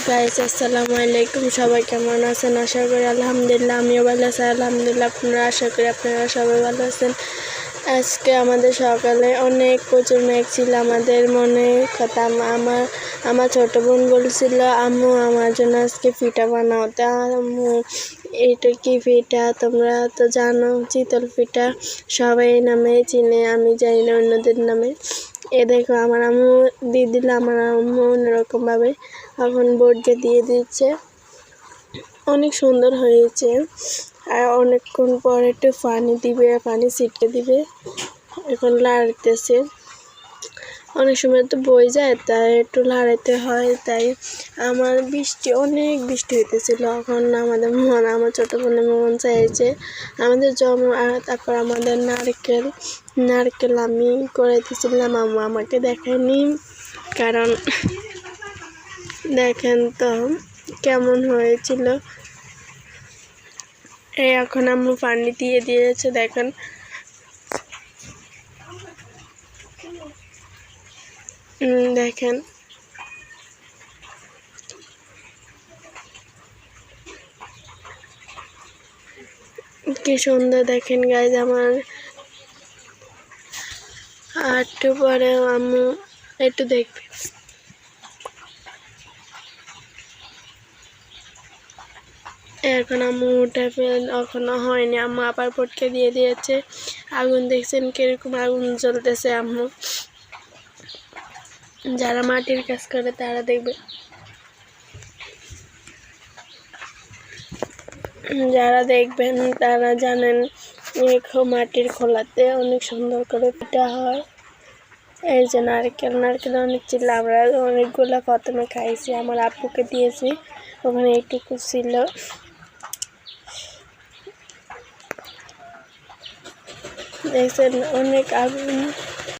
Guys আসসালামু আলাইকুম, সবাই কেমন আছেন? আশা করি আলহামদুলিল্লাহ আমিও ভালো আছি। আলহামদুলিল্লাহ আপনারা, আশা করি আপনারা সবাই ভালো আছেন। আজকে আমাদের সকালে অনেক প্রচুর মেঘ ছিল। আমাদের মনে কথা, আমার ছোট বোন বলছিল আম্মু আমার জন্য আজকে পিঠা বানাও। তা আম্মু এটা কি পিঠা? তোমরা তো জানো চিতল পিঠা সবাই নামে চিনে, আমি জানি না অন্যদের নামে। এ দেখো আমার আম্মু দিয়ে দিল, আমার আম্মু অন্যরকমভাবে এখন বোর্ডে দিয়ে দিচ্ছে। অনেক সুন্দর হয়েছে। আর অনেকক্ষণ পর একটু পানি দিবে, পানি ছিটকে দিবে। এখন লাড়তেছে, অনেক সময় তো বই যায়, তাই একটু লাড়াইতে হয়। তাই অনেক বৃষ্টি হইতেছিল। এখন আমার ছোটো বোনের মন চাইছে আমাদের তারপর আমাদের নারকেল আমি করাইতেছিলাম। আম্মু আমাকে দেখায়নি, কারণ দেখেন তো কেমন হয়েছিল। এখন আম্মু পানি দিয়ে দিয়েছে, দেখেন দেখেন কি সুন্দর। দেখেন গাইজ, আমার একটু পরে আম্মু একটু দেখবে। এখন আম্মু উঠে এখনো হয়নি, আম্মু আবার পটকে দিয়ে দিয়েছে। আগুন দেখছেন কিরকম আগুন জ্বলতেছে। আম্মু যারা মাটির কাজ করে তারা দেখবে, যারা দেখবেন তারা জানেন মাটির খোলাতে অনেক সুন্দর করে পিঠা হয়। এই যে নারকেল অনেক ছিল, আমরা অনেকগুলো প্রথমে খাইছি, আমার আব্বুকে দিয়েছি, ওখানে এইটুকু ছিল। দেখছেন অনেক আগুন